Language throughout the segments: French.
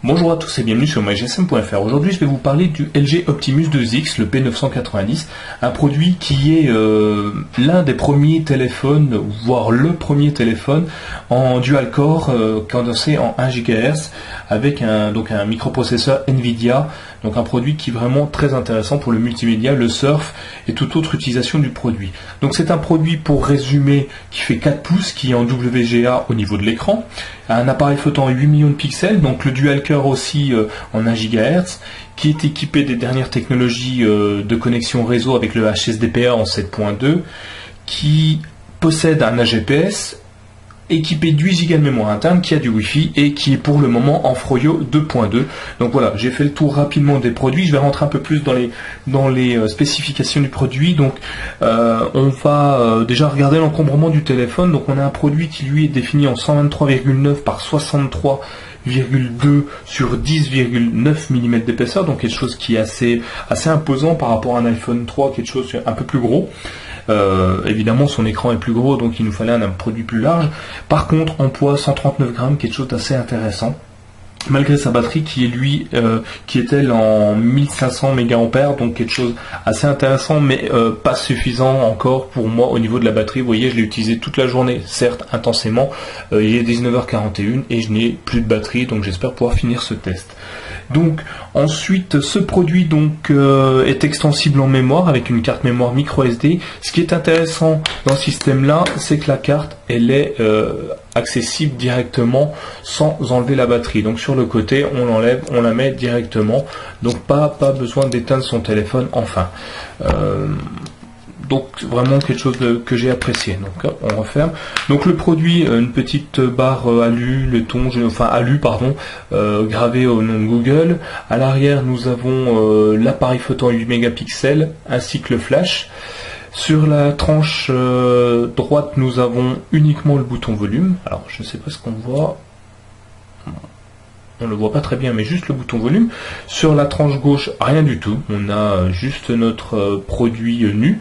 Bonjour à tous et bienvenue sur mygsm.fr. Aujourd'hui je vais vous parler du LG Optimus 2X, le P990, un produit qui est l'un des premiers téléphones, voire le premier téléphone en dual-core condensé en 1 GHz avec un microprocesseur Nvidia, donc un produit qui est vraiment très intéressant pour le multimédia, le surf et toute autre utilisation du produit. Donc c'est un produit, pour résumer, qui fait 4 pouces, qui est en WGA au niveau de l'écran, un appareil photo en 8 millions de pixels, donc le dual-core aussi en 1 GHz, qui est équipé des dernières technologies de connexion réseau avec le HSDPA en 7.2, qui possède un AGPS, équipé de 8 Go de mémoire interne, qui a du Wi-Fi et qui est pour le moment en Froyo 2.2. Donc voilà, j'ai fait le tour rapidement des produits. Je vais rentrer un peu plus dans les spécifications du produit. Donc on va déjà regarder l'encombrement du téléphone. Donc on a un produit qui lui est défini en 123,9 par 63,2 sur 10,9 mm d'épaisseur, donc quelque chose qui est assez imposant par rapport à un iPhone 3, quelque chose un peu plus gros. Évidemment son écran est plus gros, donc il nous fallait un produit plus large. Par contre en poids 139 grammes, quelque chose d'assez intéressant, malgré sa batterie qui est qui est elle en 1500 mAh, donc quelque chose assez intéressant, mais pas suffisant encore pour moi au niveau de la batterie. Vous voyez, je l'ai utilisé toute la journée, certes intensément, il est 19h41 et je n'ai plus de batterie, donc j'espère pouvoir finir ce test. Donc ensuite, ce produit est extensible en mémoire avec une carte mémoire micro SD. Ce qui est intéressant dans ce système là, c'est que la carte elle est accessible directement sans enlever la batterie. Donc sur le côté, on l'enlève, on la met directement, donc pas besoin d'éteindre son téléphone enfin. Donc vraiment quelque chose que j'ai apprécié. Donc on referme. Donc le produit, une petite barre alu, gravé au nom de Google. À l'arrière, nous avons l'appareil photo en 8 mégapixels ainsi que le flash. Sur la tranche droite, nous avons uniquement le bouton volume. Alors je ne sais pas ce qu'on voit. On ne le voit pas très bien, mais juste le bouton volume. Sur la tranche gauche, rien du tout. On a juste notre produit nu.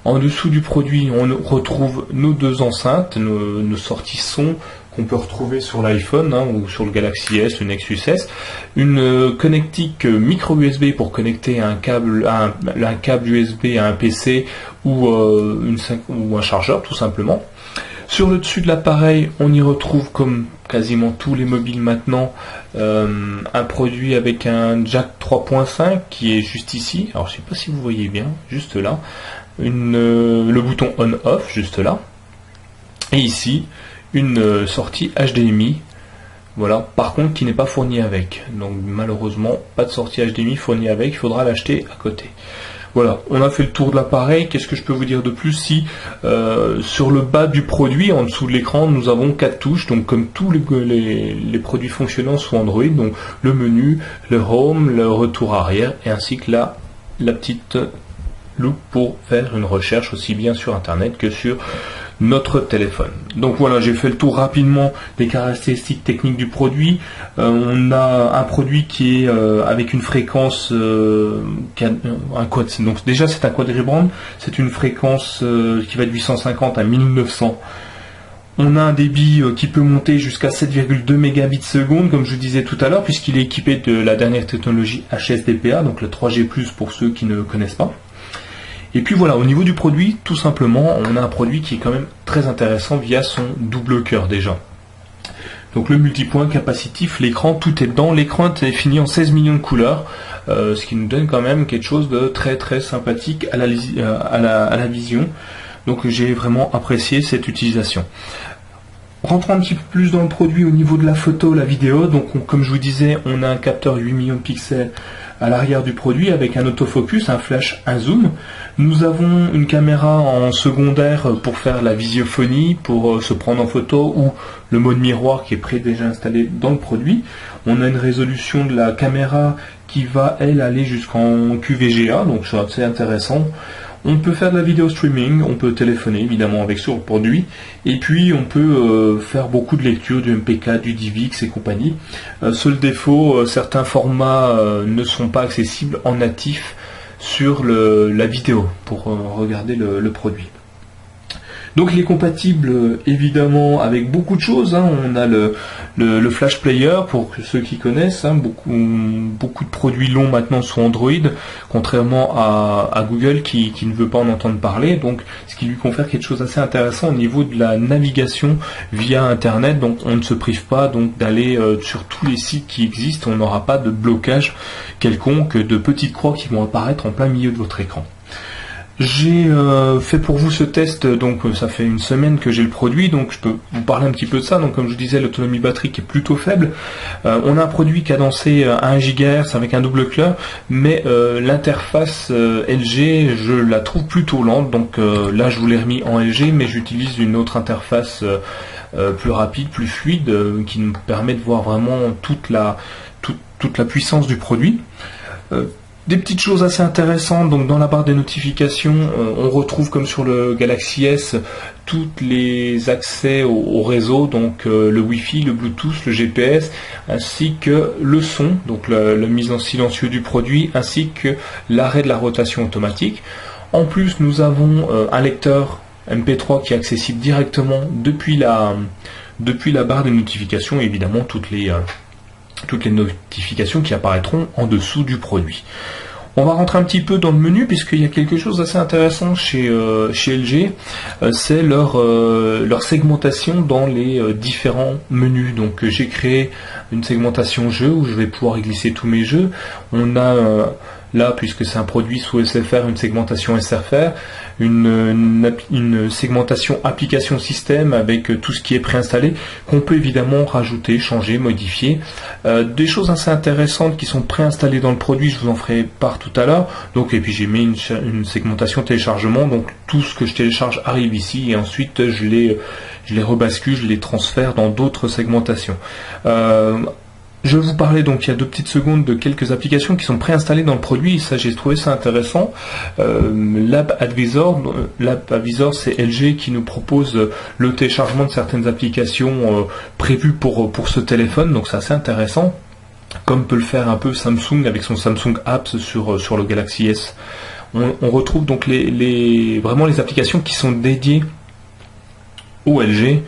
En dessous du produit, on retrouve nos deux enceintes, nos sorties son qu'on peut retrouver sur l'iPhone ou sur le Galaxy S, le Nexus S. Une connectique micro USB pour connecter un câble USB à un PC ou un chargeur tout simplement. Sur le dessus de l'appareil, on y retrouve, comme quasiment tous les mobiles maintenant, un produit avec un jack 3.5 qui est juste ici. Alors je ne sais pas si vous voyez bien, juste là. Le bouton on-off, juste là. Et ici, une sortie HDMI. Voilà, par contre qui n'est pas fournie avec. Donc malheureusement, pas de sortie HDMI fournie avec, il faudra l'acheter à côté. Voilà, on a fait le tour de l'appareil. Qu'est-ce que je peux vous dire de plus? Si sur le bas du produit, en dessous de l'écran, nous avons 4 touches, donc comme tous les produits fonctionnant sous Android, donc le menu, le home, le retour arrière, et ainsi que la petite loupe pour faire une recherche aussi bien sur internet que sur notre téléphone. Donc voilà, j'ai fait le tour rapidement des caractéristiques techniques du produit. On a un produit qui est avec une fréquence donc déjà c'est un quadriband, c'est une fréquence qui va de 850 à 1900. On a un débit qui peut monter jusqu'à 7,2 mégabits seconde, comme je vous disais tout à l'heure, puisqu'il est équipé de la dernière technologie HSDPA, donc le 3G+, pour ceux qui ne connaissent pas. Et puis voilà, au niveau du produit, tout simplement, on a un produit qui est quand même très intéressant via son double cœur déjà. Donc le multipoint capacitif, l'écran, tout est dedans. L'écran est fini en 16 millions de couleurs, ce qui nous donne quand même quelque chose de très très sympathique à la vision. Donc j'ai vraiment apprécié cette utilisation. Rentrons un petit peu plus dans le produit au niveau de la photo, la vidéo. Donc comme je vous disais, on a un capteur 8 millions de pixels à l'arrière du produit avec un autofocus, un flash, un zoom. Nous avons une caméra en secondaire pour faire la visiophonie, pour se prendre en photo, ou le mode miroir qui est déjà installé dans le produit. On a une résolution de la caméra qui va elle aller jusqu'en QVGA, donc c'est assez intéressant. On peut faire de la vidéo streaming, on peut téléphoner évidemment avec ce produit, et puis on peut faire beaucoup de lectures du MP4, du DivX et compagnie. Seul défaut, certains formats ne sont pas accessibles en natif sur la vidéo pour regarder le produit. Donc il est compatible évidemment avec beaucoup de choses, hein. On a le Flash Player pour ceux qui connaissent, hein. Beaucoup de produits longs maintenant sont Android, contrairement à Google qui ne veut pas en entendre parler, donc ce qui lui confère quelque chose d'assez intéressant au niveau de la navigation via Internet. Donc on ne se prive pas donc d'aller sur tous les sites qui existent, on n'aura pas de blocage quelconque de petites croix qui vont apparaître en plein milieu de votre écran. J'ai fait pour vous ce test, donc ça fait une semaine que j'ai le produit, donc je peux vous parler un petit peu de ça. Donc comme je vous disais, l'autonomie batterie est plutôt faible. On a un produit cadencé à 1 GHz avec un double cœur, mais l'interface LG, je la trouve plutôt lente. Donc là, je vous l'ai remis en LG, mais j'utilise une autre interface plus rapide, plus fluide, qui nous permet de voir vraiment toute la puissance du produit. Des petites choses assez intéressantes, donc dans la barre des notifications, on retrouve comme sur le Galaxy S tous les accès au réseau, donc le Wi-Fi, le Bluetooth, le GPS, ainsi que le son, donc la mise en silencieux du produit, ainsi que l'arrêt de la rotation automatique. En plus, nous avons un lecteur MP3 qui est accessible directement depuis la barre des notifications, et évidemment toutes les notifications qui apparaîtront en dessous du produit. On va rentrer un petit peu dans le menu puisqu'il y a quelque chose d'assez intéressant chez LG, c'est leur segmentation dans les différents menus. Donc j'ai créé une segmentation jeu où je vais pouvoir y glisser tous mes jeux. On a là, puisque c'est un produit sous SFR, une segmentation SFR, une segmentation application système avec tout ce qui est préinstallé, qu'on peut évidemment rajouter, changer, modifier. Des choses assez intéressantes qui sont préinstallées dans le produit, je vous en ferai part tout à l'heure. Donc, et puis j'ai mis une segmentation téléchargement, donc tout ce que je télécharge arrive ici et ensuite je les rebascule, je les transfère dans d'autres segmentations. Je vais vous parler donc il y a 2 petites secondes de quelques applications qui sont préinstallées dans le produit, ça j'ai trouvé ça intéressant. L'App Advisor, c'est LG qui nous propose le téléchargement de certaines applications prévues pour ce téléphone, donc c'est assez intéressant, comme peut le faire un peu Samsung avec son Samsung Apps sur le Galaxy S. On retrouve donc vraiment les applications qui sont dédiées au LG,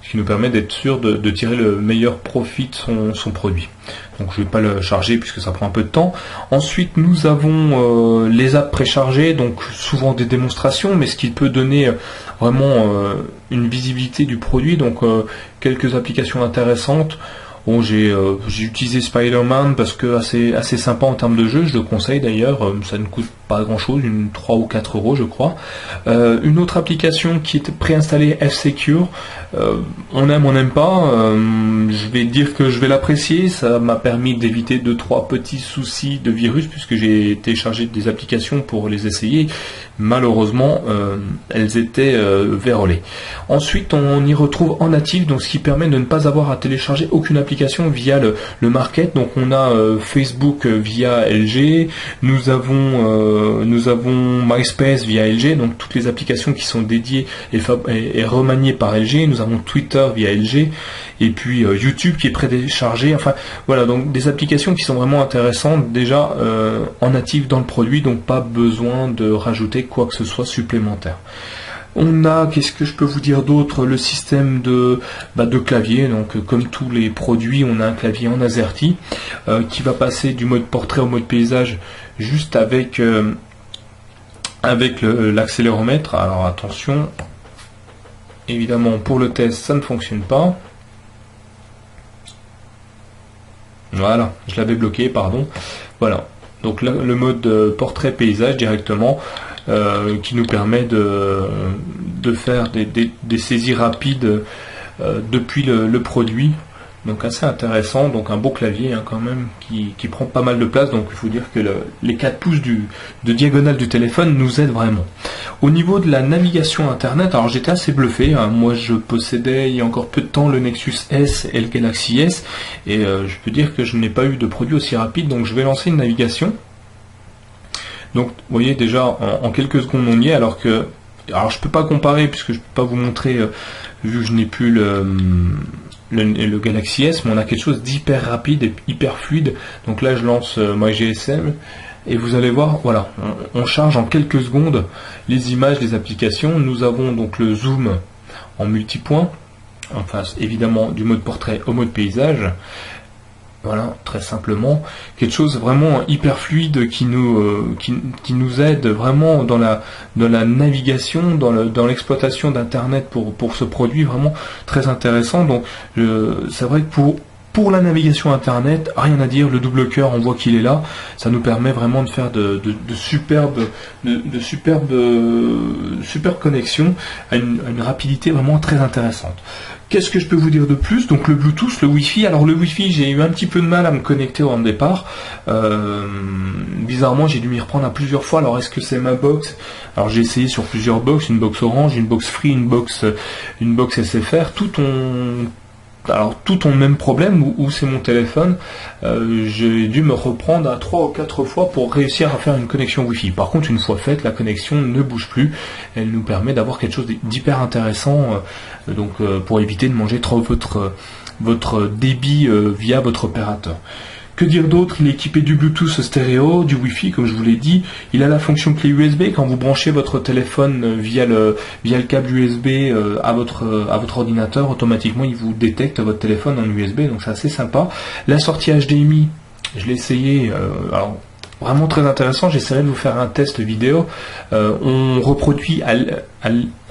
ce qui nous permet d'être sûr de tirer le meilleur profit de son produit. Donc je ne vais pas le charger puisque ça prend un peu de temps. Ensuite nous avons les apps préchargées, donc souvent des démonstrations, mais ce qui peut donner vraiment une visibilité du produit, donc quelques applications intéressantes. Bon, j'ai utilisé Spider-Man parce que assez sympa en termes de jeu, je le conseille d'ailleurs, ça ne coûte pas grand chose, 3 ou 4 euros je crois. Une autre application qui est préinstallée, F-Secure, on aime, on n'aime pas, je vais dire que je vais l'apprécier, ça m'a permis d'éviter 2-3 petits soucis de virus puisque j'ai téléchargé des applications pour les essayer, malheureusement elles étaient vérolées. Ensuite on y retrouve en natif, donc ce qui permet de ne pas avoir à télécharger aucune application via le market. Donc on a Facebook via LG, nous avons MySpace via LG, donc toutes les applications qui sont dédiées et remaniées par LG. Nous avons Twitter via LG et puis YouTube qui est prédéchargé. Enfin voilà, donc des applications qui sont vraiment intéressantes déjà en natif dans le produit, donc pas besoin de rajouter quoi que ce soit supplémentaire. On a, qu'est-ce que je peux vous dire d'autre, le système de clavier, donc comme tous les produits, on a un clavier en AZERTY qui va passer du mode portrait au mode paysage juste avec l'accéléromètre. Alors attention, évidemment pour le test ça ne fonctionne pas. Voilà, je l'avais bloqué, pardon. Voilà, donc là, le mode portrait paysage directement. Qui nous permet de faire des saisies rapides depuis le produit, donc assez intéressant. Donc un beau clavier quand même qui prend pas mal de place, donc il faut dire que les 4 pouces de diagonale du téléphone nous aident vraiment. Au niveau de la navigation internet, alors j'étais assez bluffé, moi je possédais il y a encore peu de temps le Nexus S et le Galaxy S et je peux dire que je n'ai pas eu de produit aussi rapide, donc je vais lancer une navigation. Donc vous voyez déjà en quelques secondes on y est, alors je peux pas comparer puisque je peux pas vous montrer vu que je n'ai plus le Galaxy S, mais on a quelque chose d'hyper rapide et hyper fluide. Donc là je lance my GSM et vous allez voir, voilà, on charge en quelques secondes les images, les applications. Nous avons donc le zoom en multipoint, on passe évidemment du mode portrait au mode paysage. Voilà, très simplement, quelque chose vraiment hyper fluide qui nous aide vraiment dans la navigation, dans l'exploitation d'internet pour ce produit, vraiment très intéressant. Donc c'est vrai que pour la navigation internet, rien à dire, le double cœur, on voit qu'il est là, ça nous permet vraiment de faire de superbes connexions à une rapidité vraiment très intéressante. Qu'est-ce que je peux vous dire de plus? Donc le Bluetooth, le Wi-Fi. Alors le Wi-Fi, j'ai eu un petit peu de mal à me connecter au départ. Bizarrement, j'ai dû m'y reprendre à plusieurs fois. Alors est-ce que c'est ma box? Alors j'ai essayé sur plusieurs box, une box Orange, une box Free, une box SFR. Tout ont le même problème, où c'est mon téléphone. J'ai dû me reprendre à 3 ou 4 fois pour réussir à faire une connexion Wi-Fi. Par contre, une fois faite, la connexion ne bouge plus. Elle nous permet d'avoir quelque chose d'hyper intéressant, pour éviter de manger trop votre débit via votre opérateur. Que dire d'autre? Il est équipé du Bluetooth stéréo, du Wi-Fi, comme je vous l'ai dit. Il a la fonction clé USB. Quand vous branchez votre téléphone via le câble USB à votre ordinateur, automatiquement il vous détecte votre téléphone en USB, donc c'est assez sympa. La sortie HDMI, je l'ai essayé, alors vraiment très intéressant. J'essaierai de vous faire un test vidéo. On reproduit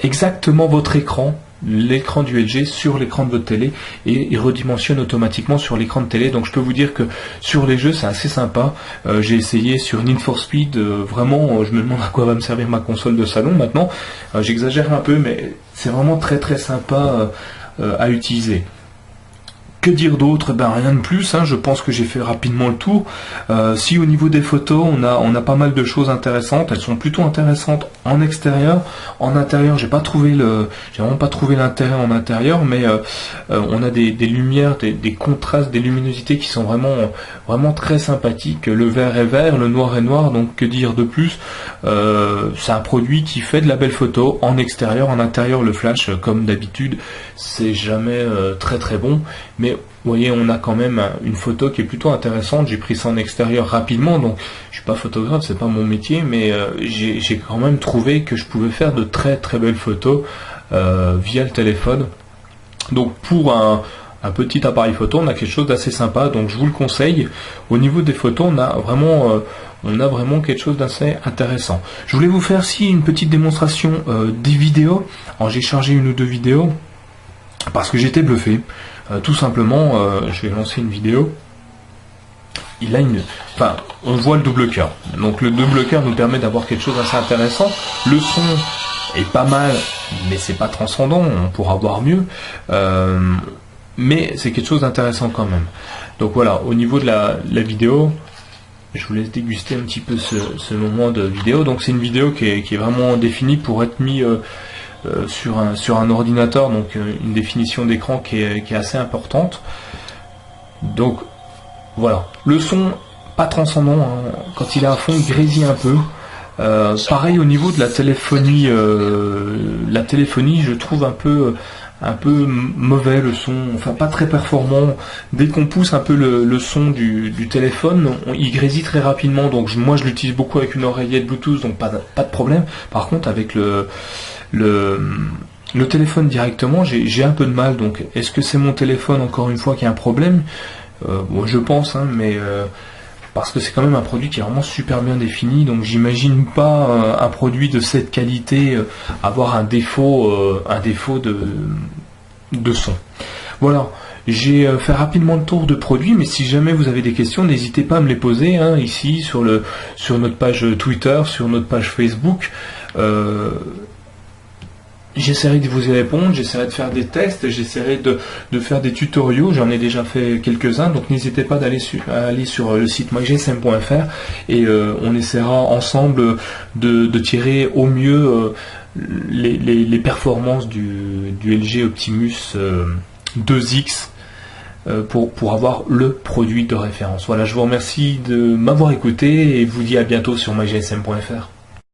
exactement votre écran, l'écran du LG sur l'écran de votre télé, et il redimensionne automatiquement sur l'écran de télé. Donc je peux vous dire que sur les jeux c'est assez sympa. J'ai essayé sur Need for Speed, vraiment je me demande à quoi va me servir ma console de salon maintenant. J'exagère un peu, mais c'est vraiment très très sympa à utiliser. Que dire d'autre? Ben rien de plus, je pense que j'ai fait rapidement le tour. Si au niveau des photos, on a pas mal de choses intéressantes, elles sont plutôt intéressantes en extérieur. En intérieur, j'ai vraiment pas trouvé l'intérêt en intérieur, mais on a des lumières, des contrastes, des luminosités qui sont vraiment très sympathiques. Le vert est vert, le noir est noir, donc que dire de plus? C'est un produit qui fait de la belle photo en extérieur. En intérieur, le flash, comme d'habitude, c'est jamais très très bon, mais vous voyez, on a quand même une photo qui est plutôt intéressante. J'ai pris ça en extérieur rapidement, donc je suis pas photographe, c'est pas mon métier, mais j'ai quand même trouvé que je pouvais faire de très très belles photos via le téléphone. Donc pour un petit appareil photo, on a quelque chose d'assez sympa, donc je vous le conseille. Au niveau des photos, on a vraiment quelque chose d'assez intéressant. Je voulais vous faire aussi une petite démonstration des vidéos. Alors j'ai chargé une ou deux vidéos parce que j'étais bluffé. Tout simplement, je vais lancer une vidéo. On voit le double cœur. Donc le double cœur nous permet d'avoir quelque chose d'assez intéressant. Le son est pas mal, mais c'est pas transcendant. On pourra voir mieux, mais c'est quelque chose d'intéressant quand même. Donc voilà, au niveau de la vidéo, je vous laisse déguster un petit peu ce moment de vidéo. Donc c'est une vidéo qui est vraiment définie pour être mise sur un ordinateur, donc une définition d'écran qui est assez importante. Donc voilà, le son pas transcendant, quand il est à fond il grésille un peu. Pareil au niveau de la téléphonie, je trouve un peu mauvais le son, enfin pas très performant. Dès qu'on pousse un peu le son du téléphone, il grésille très rapidement. Donc moi je l'utilise beaucoup avec une oreillette Bluetooth, donc pas de problème. Par contre avec le téléphone directement, j'ai un peu de mal. Donc est-ce que c'est mon téléphone encore une fois qui a un problème? Bon, je pense, mais parce que c'est quand même un produit qui est vraiment super bien défini, donc j'imagine pas un produit de cette qualité avoir un défaut de son. Voilà, j'ai fait rapidement le tour de produits, mais si jamais vous avez des questions, n'hésitez pas à me les poser ici sur notre page Twitter, sur notre page Facebook. J'essaierai de vous y répondre, j'essaierai de faire des tests, j'essaierai de faire des tutoriaux, j'en ai déjà fait quelques-uns, donc n'hésitez pas aller sur le site mygsm.fr et on essaiera ensemble de tirer au mieux les performances du LG Optimus 2X pour avoir le produit de référence. Voilà, je vous remercie de m'avoir écouté et vous dis à bientôt sur mygsm.fr.